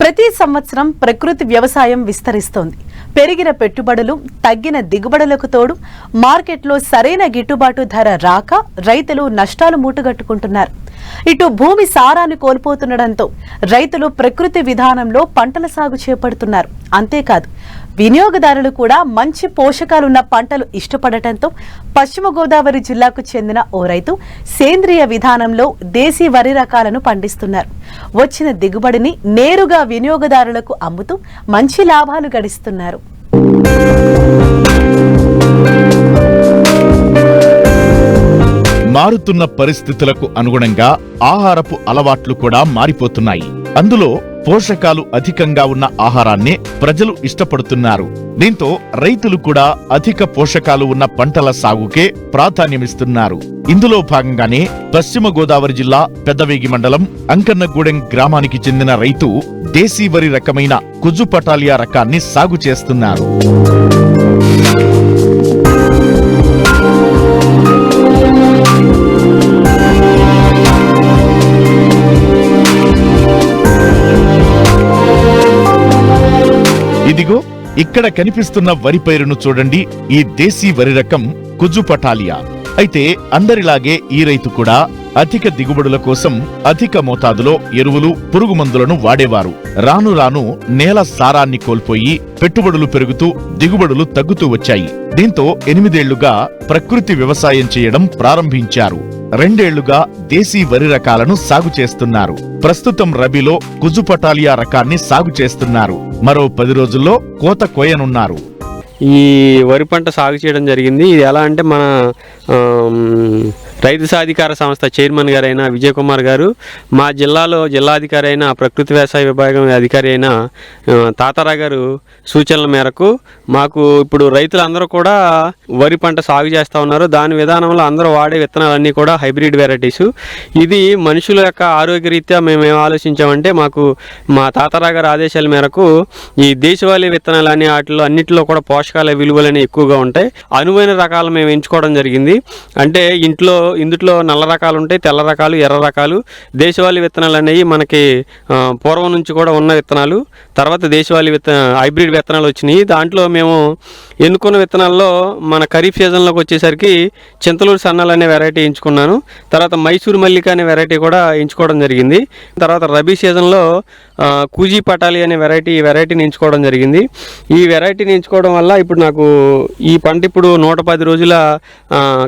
ప్రతి సంవత్సరం ప్రకృతి వ్యవసాయం విస్తరిస్తోంది. పెరిగిన పెట్టుబడులు, తగ్గిన దిగుబడులకు తోడు మార్కెట్లో సరైన గిట్టుబాటు ధర రాక రైతులు నష్టాలు మూటగట్టుకుంటున్నారు. ఇటు భూమి సారాన్ని కోల్పోతుండటంతో రైతులు ప్రకృతి విధానంలో పంటల సాగు చేపడుతున్నారు. అంతేకాదు వినియోగదారులు కూడా మంచి పోషకాలున్న పంటలు ఇష్టపడటంతో పశ్చిమ గోదావరి జిల్లాకు చెందిన ఓ రైతు సేంద్రియ విధానంలో దేశీ వరి రకాలను పండిస్తున్నారు. వచ్చిన దిగుబడిని నేరుగా వినియోగదారులకు అమ్ముతూ మంచి లాభాలు గడిస్తున్నారు. మారుతున్న పరిస్థితులకు అనుగుణంగా ఆహారపు అలవాట్లు కూడా మారిపోతున్నాయి. అందులో పోషకాలు అధికంగా ఉన్న ఆహారాన్నే ప్రజలు ఇష్టపడుతున్నారు. దీంతో రైతులు కూడా అధిక పోషకాలు ఉన్న పంటల సాగుకే ప్రాధాన్యమిస్తున్నారు. ఇందులో భాగంగానే పశ్చిమ గోదావరి జిల్లా పెద్దవేగి మండలం అంకన్నగూడెం గ్రామానికి చెందిన రైతు దేశీ వరి రకమైన కుజు పటాలియా రకాన్ని సాగు చేస్తున్నారు. ఇదిగో ఇక్కడ కనిపిస్తున్న వరి పైరును చూడండి. ఈ దేశీ వరి రకం కుజు పటాలియా. అయితే అందరిలాగే ఈ రైతు కూడా అధిక దిగుబడుల కోసం అధిక మోతాదులో ఎరువులు, పురుగు మందులను వాడేవారు. రాను రాను నేల సారాన్ని కోల్పోయి పెట్టుబడులు పెరుగుతూ దిగుబడులు తగ్గుతూ వచ్చాయి. దీంతో 8 ఏళ్లుగా ప్రకృతి వ్యవసాయం చేయడం ప్రారంభించారు. 2 ఏళ్లుగా దేశీ వరి రకాలను సాగు చేస్తున్నారు. ప్రస్తుతం రబీలో కుజు పటాలియా రకాన్ని సాగు చేస్తున్నారు. మరో 10 రోజుల్లో కోత కోయనున్నారు. ఈ వరి పంట సాగు చేయడం జరిగింది. ఇది ఎలా అంటే మన రైతు సాధికార సంస్థ చైర్మన్ గారైన విజయ్ కుమార్ గారు, మా జిల్లాలో జిల్లాధికారి అయిన ప్రకృతి వ్యవసాయ విభాగం అధికారి అయిన తాతారా గారు సూచనల మేరకు మాకు ఇప్పుడు రైతులందరూ కూడా వరి పంట సాగు చేస్తూ ఉన్నారు. దాని విధానంలో అందరూ వాడే విత్తనాలన్నీ కూడా హైబ్రిడ్ వెరైటీస్. ఇది మనుషుల యొక్క ఆరోగ్యరీత్యా మేము ఏం ఆలోచించామంటే, మాకు మా తాతారా గారి ఆదేశాల మేరకు ఈ దేశవాళీ విత్తనాలని వాటిలో అన్నింటిలో కూడా పోషకాల విలువలని ఎక్కువగా ఉంటాయి. అనువైన రకాలు మేము ఎంచుకోవడం జరిగింది. అంటే ఇందులో నల్ల రకాలు ఉంటాయి, తెల్ల రకాలు, ఎర్ర రకాలు. దేశవాళీ విత్తనాలు అనేవి మనకి పూర్వం నుంచి కూడా ఉన్న విత్తనాలు. తర్వాత దేశవాళీ హైబ్రిడ్ విత్తనాలు వచ్చినాయి. దాంట్లో మేము ఎన్నుకున్న విత్తనాల్లో మన ఖరీఫ్ సీజన్లోకి వచ్చేసరికి చింతలూరు సన్నాలు అనే వెరైటీ ఎంచుకున్నాను. తర్వాత మైసూరు మల్లిక అనే వెరైటీ కూడా ఎంచుకోవడం జరిగింది. తర్వాత రబీ సీజన్లో కుజీ పటాలి అనే వెరైటీని ఎంచుకోవడం జరిగింది. ఈ వెరైటీని ఎంచుకోవడం వల్ల ఇప్పుడు నాకు ఈ పంట ఇప్పుడు 110 రోజుల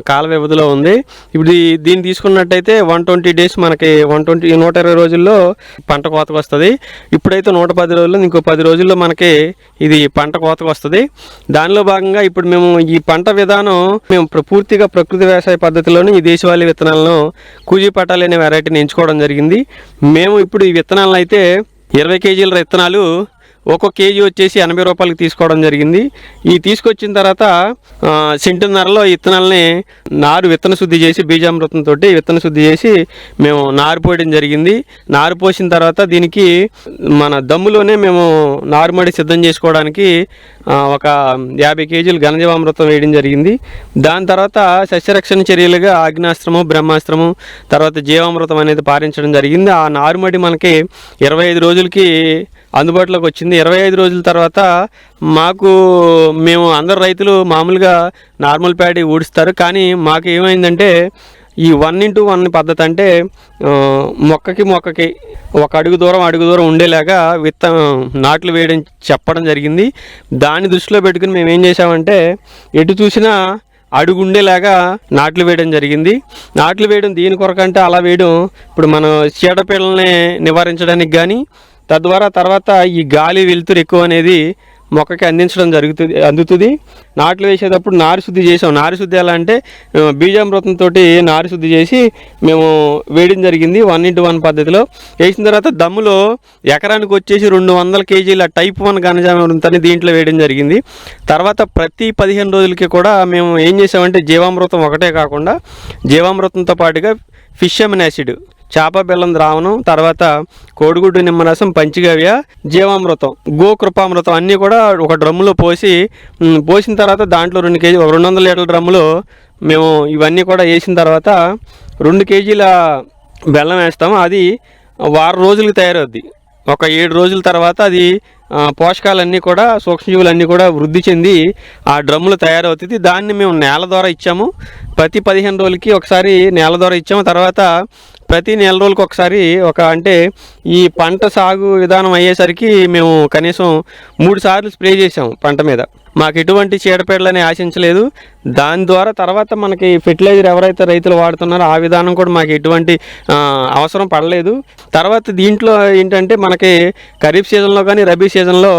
కాల వ్యవధిలో ఉంది. ఇప్పుడు దీన్ని తీసుకున్నట్టయితే 120 డేస్ మనకి 120 రోజుల్లో పంట కోతకు వస్తుంది. ఇప్పుడైతే 110 రోజుల్లో, ఇంకో 10 రోజుల్లో మనకి ఇది పంట కోతకు వస్తుంది. దానిలో భాగంగా ఇప్పుడు మేము ఈ పంట విధానం పూర్తిగా ప్రకృతి వ్యవసాయ పద్ధతిలోని ఈ దేశవాళీ విత్తనాలను కుజీ పటాలి అనే వెరైటీని ఎంచుకోవడం జరిగింది. మేము ఇప్పుడు ఈ విత్తనాలను అయితే 20 కేజీల విత్తనాలు ఒక్కొక్క కేజీ వచ్చేసి 80 రూపాయలకి తీసుకోవడం జరిగింది. ఈ తీసుకొచ్చిన తర్వాత సెంటున్నరలో విత్తనాలని విత్తన శుద్ధి చేసి బీజామృతంతో విత్తన శుద్ధి చేసి మేము నారు పోయడం జరిగింది. నారు పోసిన తర్వాత దీనికి మన దమ్ములోనే మేము నారుమడి సిద్ధం చేసుకోవడానికి ఒక 50 కేజీలు ఘనజీవామృతం వేయడం జరిగింది. దాని తర్వాత సస్యరక్షణ చర్యలుగా ఆగ్నేయాస్త్రము, బ్రహ్మాస్త్రము, తర్వాత జీవామృతం అనేది పారించడం జరిగింది. ఆ నారుమడి మనకి 25 రోజులకి అందుబాటులోకి వచ్చింది. 25 రోజుల తర్వాత మేము అందరు రైతులు మామూలుగా నార్మల్ ప్యాడీ ఊడుస్తారు. కానీ మాకు ఏమైందంటే ఈ 1:1 పద్ధతి, అంటే మొక్కకి ఒక అడుగు దూరం ఉండేలాగా నాట్లు వేయడం చెప్పడం జరిగింది. దాన్ని దృష్టిలో పెట్టుకుని మేము ఏం చేసామంటే ఎటు చూసినా అడుగు ఉండేలాగా నాట్లు వేయడం జరిగింది. నాట్లు వేయడం దీని కొరకంటే అలా వేయడం ఇప్పుడు మనం చీడపీడల్ని నివారించడానికి కానీ, తద్వారా తర్వాత ఈ గాలి వెలుతురు ఎక్కువ అనేది మొక్కకి అందుతుంది. నాట్లు వేసేటప్పుడు నారు శుద్ధి చేసాం. నారు శుద్ధి ఎలా అంటే బీజామృతంతో నారు శుద్ధి చేసి మేము వేయడం జరిగింది 1:1 పద్ధతిలో. వేసిన తర్వాత దమ్ములో ఎకరానికి వచ్చేసి 200 కేజీల టైప్ 1 ఘనజీవామృతాన్ని దీంట్లో వేయడం జరిగింది. తర్వాత ప్రతి 15 రోజులకి కూడా మేము ఏం చేసామంటే జీవామృతం ఒకటే కాకుండా జీవామృతంతో పాటుగా ఫిష్ అమినో యాసిడ్, చేప బెల్లం ద్రావణం, తర్వాత కోడిగుడ్డు నిమ్మరసం, పంచగవ్య, జీవామృతం, గోకృపామృతం అన్నీ కూడా ఒక డ్రమ్ములో పోసిన తర్వాత దాంట్లో 200 లీటర్ల డ్రమ్ములో మేము ఇవన్నీ కూడా వేసిన తర్వాత 2 కేజీల బెల్లం వేస్తాము. అది వారం రోజులకి తయారవుద్ది. ఒక 7 రోజుల తర్వాత అది పోషకాలన్నీ కూడా సూక్ష్మజీవులన్నీ కూడా వృద్ధి చెంది ఆ డ్రమ్ములు తయారవుతుంది. దాన్ని మేము నేల ద్వారా ఇచ్చాము. ప్రతి 15 రోజులకి ఒకసారి నేల ద్వారా ఇచ్చాము. తర్వాత ప్రతి నెల రోజులకు ఒకసారి అంటే ఈ పంట సాగు విధానం అయ్యేసరికి మేము కనీసం 3 సార్లు స్ప్రే చేసాము పంట మీద. మాకు ఎటువంటి చీడపీడలని ఆశించలేదు. దాని ద్వారా తర్వాత మనకి ఫెర్టిలైజర్ ఎవరైతే రైతులు వాడుతున్నారో ఆ విధానం కూడా మాకు ఎటువంటి అవసరం పడలేదు. తర్వాత దీంట్లో ఏంటంటే మనకి ఖరీఫ్ సీజన్లో కానీ రబీ సీజన్లో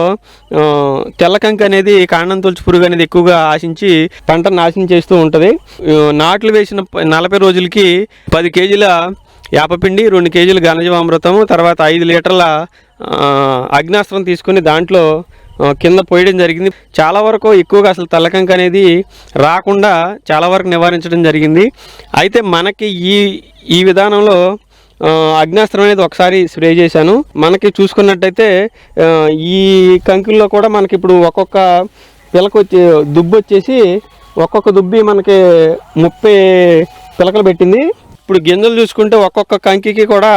తెల్లకంకి అనేది కాండం తొలుచు పురుగు అనేది ఎక్కువగా ఆశించి పంట నాశనం చేస్తూ ఉంటుంది. నాట్లు వేసిన 40 రోజులకి 10 కేజీల యాపపిండి, 2 కేజీలు ఘనజీవామృతము, తర్వాత 5 లీటర్ల అగ్నాస్త్రం తీసుకుని దాంట్లో కింద పోయడం జరిగింది. చాలా వరకు ఎక్కువగా అసలు తెల్లకంక అనేది రాకుండా చాలా వరకు నివారించడం జరిగింది. అయితే మనకి ఈ విధానంలో అగ్నాస్త్రం అనేది ఒకసారి స్ప్రే చేశాను. మనకి చూసుకున్నట్టయితే ఈ కంకుల్లో కూడా మనకి ఇప్పుడు ఒక్కొక్క పిలక దుబ్బు వచ్చేసి ఒక్కొక్క దుబ్బి మనకి 30 పిలకలు పెట్టింది. ఇప్పుడు గింజలు చూసుకుంటే ఒక్కొక్క కంకికి కూడా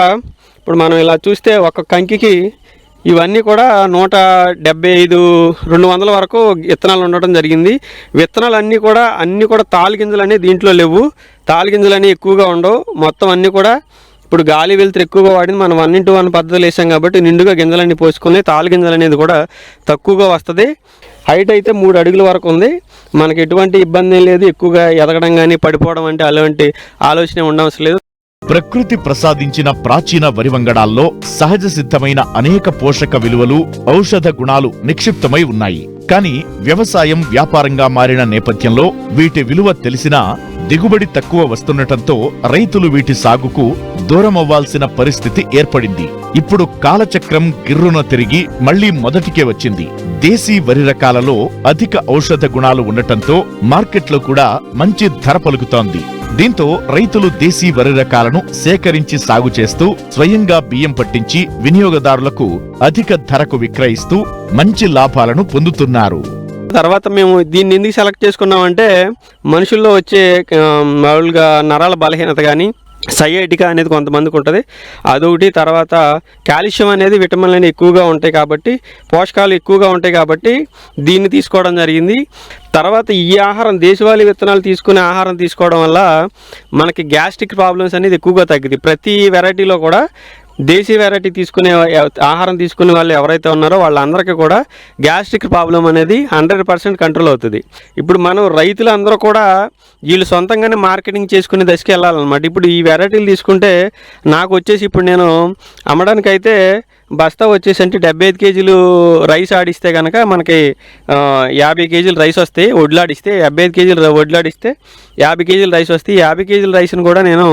ఇప్పుడు మనం ఇలా చూస్తే ఒక్కొక్క కంకికి ఇవన్నీ కూడా 175-200 వరకు విత్తనాలు ఉండటం జరిగింది. విత్తనాలు అన్నీ కూడా తాలు గింజలు అనేవి దీంట్లో లేవు. తాలు గింజలు అనేవి ఎక్కువగా ఉండవు. మొత్తం అన్నీ కూడా ఇప్పుడు గాలి వెలుతురు ఎక్కువగా వాడింది. మనం 1:1 పద్ధతులు వేసాం కాబట్టి నిండుగా గింజలన్నీ పోసుకుని తాలు గింజలు అనేది కూడా తక్కువగా వస్తుంది. హైట్ అయితే 3 అడుగుల వరకు ఉంది. మనకి ఎటువంటి ఇబ్బంది లేదు. ఎక్కువగా ఎదగడం కానీ పడిపోవడం అంటే అలాంటి ఆలోచన ఉండవలసిన లేదు. ప్రకృతి ప్రసాదించిన ప్రాచీన వరి వంగడాల్లో సహజ సిద్ధమైన అనేక పోషక విలువలు, ఔషధ గుణాలు నిక్షిప్తమై ఉన్నాయి. కానీ వ్యవసాయం వ్యాపారంగా మారిన నేపథ్యంలో వీటి విలువ తెలిసినా దిగుబడి తక్కువ వస్తుండటంతో రైతులు వీటి సాగుకు దూరమవ్వాల్సిన పరిస్థితి ఏర్పడింది. ఇప్పుడు కాలచక్రం గిర్రున తిరిగి మళ్లీ మొదటికే వచ్చింది. దేశీ వరి రకాలలో అధిక ఔషధ గుణాలు ఉండటంతో మార్కెట్లో కూడా మంచి ధర పలుకుతోంది. దీంతో రైతులు దేశీ వరి రకాలను సేకరించి సాగు చేస్తూ స్వయంగా బియ్యం పట్టించి వినియోగదారులకు అధిక ధరకు విక్రయిస్తూ మంచి లాభాలను పొందుతున్నారు. తర్వాత మేము దీన్ని ఎందుకు సెలెక్ట్ చేసుకున్నామంటే మనుషుల్లో వచ్చే మామూలుగా నరాల బలహీనత కానీ సయాటికా అనేది కొంతమందికి ఉంటుంది, అదొకటి. తర్వాత కాల్షియం అనేది విటమిన్లు అనేవి ఎక్కువగా ఉంటాయి కాబట్టి, పోషకాలు ఎక్కువగా ఉంటాయి కాబట్టి దీన్ని తీసుకోవడం జరిగింది. తర్వాత ఈ ఆహారం దేశవాళీ విత్తనాలు తీసుకునే ఆహారం తీసుకోవడం వల్ల మనకి గ్యాస్ట్రిక్ ప్రాబ్లమ్స్ అనేది ఎక్కువగా తగ్గింది. ప్రతి వెరైటీలో కూడా దేశీ వెరైటీ తీసుకునే ఆహారం తీసుకునే వాళ్ళు ఎవరైతే ఉన్నారో వాళ్ళందరికీ కూడా గ్యాస్ట్రిక్ ప్రాబ్లం అనేది 100% కంట్రోల్ అవుతుంది. ఇప్పుడు మనం రైతులందరూ కూడా వీళ్ళు సొంతంగానే మార్కెటింగ్ చేసుకునే దశకి వెళ్ళాలన్నమాట. ఇప్పుడు ఈ వెరైటీలు తీసుకుంటే నాకు వచ్చేసి ఇప్పుడు నేను అమ్మడానికైతే బస్తా వచ్చేసి అంటే 75 కేజీలు రైస్ ఆడిస్తే కనుక మనకి 50 కేజీలు రైస్ వస్తాయి. వడ్లాడిస్తే 75 కేజీలు వడ్లాడిస్తే 50 కేజీలు రైస్ వస్తాయి. 50 కేజీల రైస్ను కూడా నేను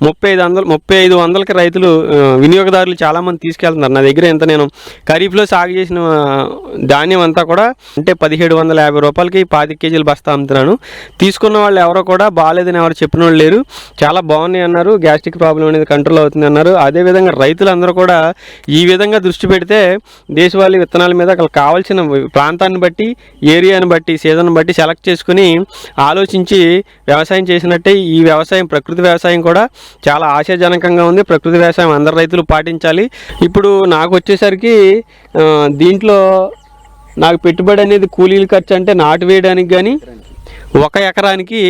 3500కి రైతులు వినియోగదారులు చాలామంది తీసుకెళ్తున్నారు. నా దగ్గర ఎంత నేను ఖరీఫ్లో సాగు చేసిన ధాన్యం అంతా కూడా అంటే 1750 రూపాయలకి 25 కేజీలు బస్తా అమ్ముతున్నాను. తీసుకున్న వాళ్ళు ఎవరో కూడా బాగాలేదని ఎవరు చెప్పిన వాళ్ళు లేరు. చాలా బాగున్నాయి అన్నారు. గ్యాస్ట్రిక్ ప్రాబ్లం అనేది కంట్రోల్ అవుతుంది అన్నారు. అదేవిధంగా రైతులందరూ కూడా ఈ విధంగా దృష్టి పెడితే దేశవాళీ విత్తనాల మీద అక్కడ కావాల్సిన ప్రాంతాన్ని బట్టి, ఏరియాని బట్టి, సీజన్ బట్టి సెలెక్ట్ చేసుకుని ఆలోచించి వ్యవసాయం చేసినట్టే ఈ వ్యవసాయం ప్రకృతి వ్యవసాయం కూడా చాలా ఆశాజనకంగా ఉంది. ప్రకృతి వ్యవసాయం అందరు రైతులు పాటించాలి. ఇప్పుడు నాకు వచ్చేసరికి దీంట్లో నాకు పెట్టుబడి అనేది కూలీల ఖర్చు అంటే నాటు వేయడానికి కానీ 1 ఎకరానికి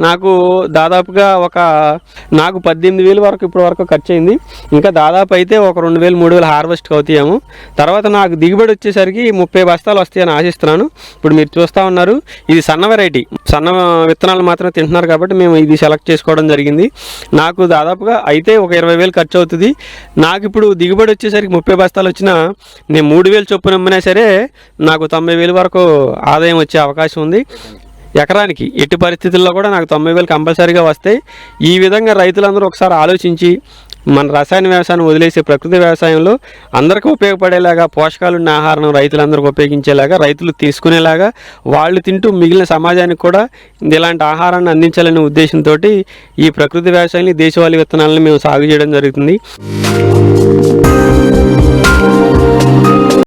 నాకు దాదాపుగా నాకు 18,000 వరకు ఇప్పటి వరకు ఖర్చు అయింది. ఇంకా దాదాపు అయితే ఒక 2,000-3,000 హార్వెస్ట్కి అవుతాయేమో. తర్వాత నాకు దిగుబడి వచ్చేసరికి 30 బస్తాలు వస్తాయని ఆశిస్తున్నాను. ఇప్పుడు మీరు చూస్తూ ఉన్నారు, ఇది సన్న వెరైటీ, సన్న విత్తనాలు మాత్రమే తింటున్నారు కాబట్టి మేము ఇది సెలెక్ట్ చేసుకోవడం జరిగింది. నాకు దాదాపుగా అయితే ఒక 20,000 ఖర్చు అవుతుంది. నాకు ఇప్పుడు దిగుబడి వచ్చేసరికి 30 బస్తాలు వచ్చినా నేను 3,000 చొప్పున అమ్మినా సరే నాకు 90,000 వరకు ఆదాయం వచ్చే అవకాశం ఉంది. ఎకరానికి ఎట్టి పరిస్థితుల్లో కూడా నాకు 90,000 కంపల్సరీగా వస్తాయి. ఈ విధంగా రైతులందరూ ఒకసారి ఆలోచించి మన రసాయన వ్యవసాయాన్ని వదిలేసే ప్రకృతి వ్యవసాయంలో అందరికీ ఉపయోగపడేలాగా, పోషకాలున్న ఆహారం రైతులందరికీ ఉపయోగించేలాగా, రైతులు తీసుకునేలాగా, వాళ్ళు తింటూ మిగిలిన సమాజానికి కూడా ఇలాంటి ఆహారాన్ని అందించాలనే ఉద్దేశంతో ఈ ప్రకృతి వ్యవసాయాన్ని, దేశవాళీ విత్తనాలను మేము సాగు చేయడం జరుగుతుంది.